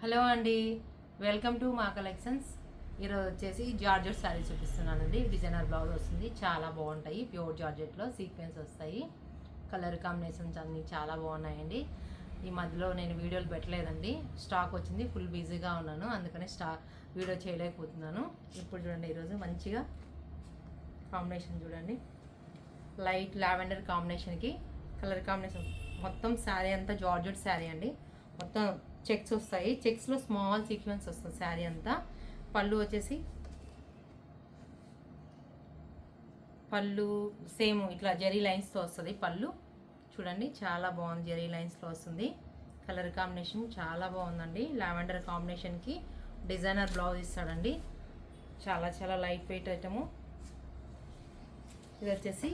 Hello అండి, welcome to మా collections. ఈరోజు వచ్చేసి జార్జెట్ శారీ చూపిస్తున్నానండి. డిజైనర్ బ్లౌజ్ వస్తుంది, చాలా బాగుంటాయి. ప్యూర్ జార్జెట్లో సీక్వెన్స్ వస్తాయి. కలర్ కాంబినేషన్స్ అన్నీ చాలా బాగున్నాయండి. ఈ మధ్యలో నేను వీడియోలు పెట్టలేదండి, స్టాక్ వచ్చింది, ఫుల్ బిజీగా ఉన్నాను, అందుకని వీడియో చేయలేకపోతున్నాను. ఇప్పుడు చూడండి, ఈరోజు మంచిగా కాంబినేషన్ చూడండి, లైట్ లావెండర్ కాంబినేషన్కి కలర్ కాంబినేషన్. మొత్తం శారీ అంతా జార్జెట్ శారీ అండి. మొత్తం చెక్స్ వస్తాయి, చెక్స్లో స్మాల్ సీక్వెన్స్ వస్తుంది శారీ అంతా. పళ్ళు వచ్చేసి పళ్ళు సేమ్ ఇట్లా జెరీ లైన్స్తో వస్తుంది పళ్ళు. చూడండి, చాలా బాగుంది, జెరీ లైన్స్లో వస్తుంది. కలర్ కాంబినేషన్ చాలా బాగుందండి. లావెండర్ కాంబినేషన్కి డిజైనర్ బ్లౌజ్ ఇస్తాడండి. చాలా చాలా లైట్ వెయిట్ ఐటము. ఇది వచ్చేసి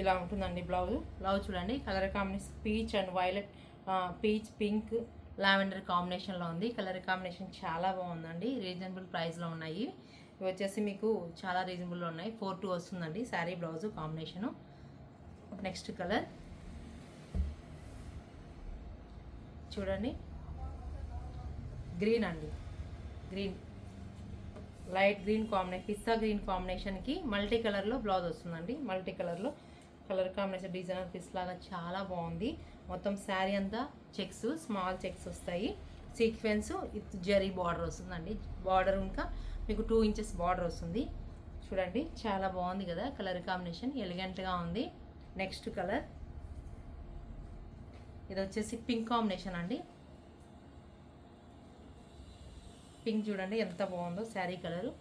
ఇలా ఉంటుందండి బ్లౌజ్ చూడండి. Colour combination peach and violet, peach pink lavender కాంబినేషన్లో ఉంది. కలర్ కాంబినేషన్ చాలా బాగుందండి. రీజనబుల్ ప్రైస్లో ఉన్నాయి. ఇవి వచ్చేసి మీకు చాలా రీజనబుల్లో ఉన్నాయి. 4-2 వస్తుందండి sari blouse combination. Next colour చూడండి, గ్రీన్ అండి, గ్రీన్ లైట్ గ్రీన్ కాంబినేషన్, పిస్తా గ్రీన్ కాంబినేషన్కి మల్టీ కలర్లో బ్లౌజ్ వస్తుందండి. మల్టీ కలర్లో కలర్ కాంబినేషన్ డిజైనర్ పీస్ లాగా చాలా బాగుంది. మొత్తం శారీ అంతా చెక్స్, స్మాల్ చెక్స్ వస్తాయి. సీక్వెన్స్ విత్ జరీ బార్డర్ వస్తుందండి. బార్డర్ ఇంకా మీకు 2 ఇంచెస్ బార్డర్ వస్తుంది. చూడండి, చాలా బాగుంది కదా కలర్ కాంబినేషన్, ఎలిగెంట్గా ఉంది. నెక్స్ట్ కలర్ ఇది వచ్చేసి పింక్ కాంబినేషన్ అండి. పింక్ చూడండి ఎంత బాగుందో sari colour.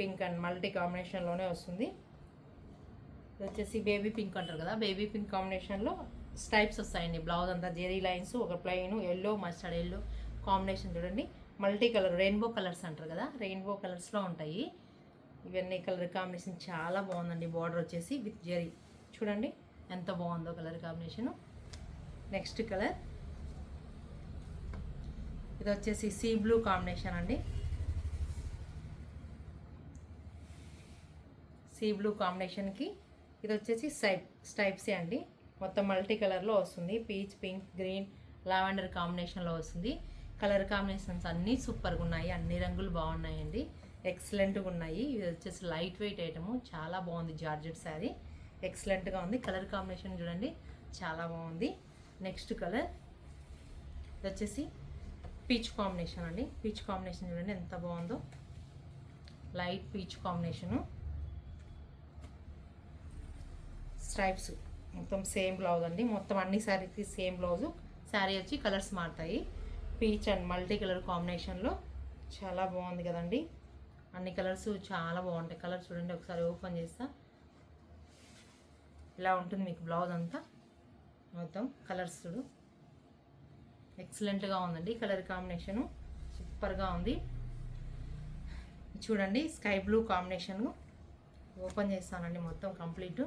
Pink and multi కాంబినేషన్లోనే వస్తుంది. ఇది వచ్చేసి బేబీ పింక్ అంటారు కదా, బేబీ పింక్ కాంబినేషన్లో స్టైప్స్ వస్తాయండి. బ్లౌజ్ అంతా జెరీ లైన్స్, ఒక plain yellow, mustard yellow combination. చూడండి, మల్టీ కలర్, రెయిన్బో కలర్స్ అంటారు కదా, రెయిన్బో కలర్స్లో ఉంటాయి ఇవన్నీ. కలర్ కాంబినేషన్ చాలా బాగుందండి. బార్డర్ వచ్చేసి విత్ జెరీ, చూడండి ఎంత బాగుందో కలర్ కాంబినేషను. నెక్స్ట్ కలర్ ఇది వచ్చేసి సీ బ్లూ కాంబినేషన్ అండి. సీ బ్లూ కాంబినేషన్కి ఇది వచ్చేసి స్టైప్సే అండి. మొత్తం మల్టీ కలర్లో వస్తుంది. పీచ్, పింక్, గ్రీన్, లావెండర్ కాంబినేషన్లో వస్తుంది. కలర్ కాంబినేషన్స్ అన్నీ సూపర్గా ఉన్నాయి, అన్ని రంగులు బాగున్నాయండి, ఎక్సలెంట్గా ఉన్నాయి. ఇది వచ్చేసి లైట్ వెయిట్ ఐటము, చాలా బాగుంది. జార్జెట్ శారీ ఎక్సలెంట్గా ఉంది. కలర్ కాంబినేషన్ చూడండి, చాలా బాగుంది. నెక్స్ట్ కలర్ ఇది వచ్చేసి పీచ్ కాంబినేషన్ అండి. పీచ్ కాంబినేషన్ చూడండి ఎంత బాగుందో, లైట్ పీచ్ కాంబినేషను. స్ట్రైప్స్ మొత్తం సేమ్ బ్లౌజ్ అండి. మొత్తం అన్ని శారీకి సేమ్ బ్లౌజు. శారీ వచ్చి కలర్స్ మారుతాయి. పీచ్ అండ్ మల్టీ కలర్ కాంబినేషన్లో చాలా బాగుంది కదండి. అన్ని కలర్స్ చాలా బాగుంటాయి. కలర్స్ చూడండి, ఒకసారి ఓపెన్ చేస్తా, ఇలా ఉంటుంది మీకు బ్లౌజ్ అంతా. మొత్తం కలర్స్ చూడు, ఎక్సలెంట్గా ఉందండి. కలర్ కాంబినేషను సూపర్గా ఉంది. చూడండి, స్కై బ్లూ కాంబినేషను ఓపెన్ చేస్తానండి మొత్తం కంప్లీట్.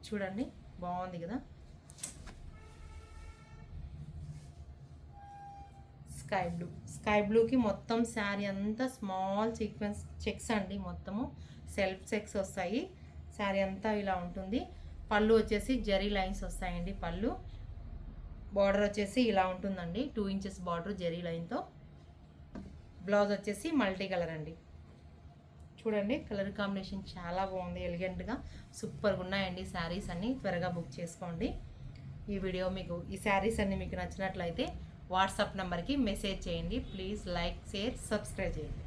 చూడండి, బాగుంది కదా. స్కై బ్లూకి మొత్తం శారీ అంతా స్మాల్ సీక్వెన్స్ చెక్స్ అండి. మొత్తము సెల్ఫ్ చెక్స్ వస్తాయి. శారీ అంతా ఇలా ఉంటుంది. పళ్ళు వచ్చేసి జరీ లైన్స్ వస్తాయండి. పళ్ళు బార్డర్ వచ్చేసి ఇలా ఉంటుందండి, 2 ఇంచెస్ బార్డర్ జరీ లైన్తో. బ్లౌజ్ వచ్చేసి మల్టీ కలర్ అండి. చూడండి, కలర్ కాంబినేషన్ చాలా బాగుంది, ఎలిగెంట్గా సూపర్గా ఉన్నాయండి. శారీస్ అన్నీ త్వరగా బుక్ చేసుకోండి. ఈ శారీస్ అన్నీ మీకు నచ్చినట్లయితే వాట్సాప్ నెంబర్కి మెసేజ్ చేయండి. ప్లీజ్ లైక్, షేర్, సబ్స్క్రైబ్ చేయండి.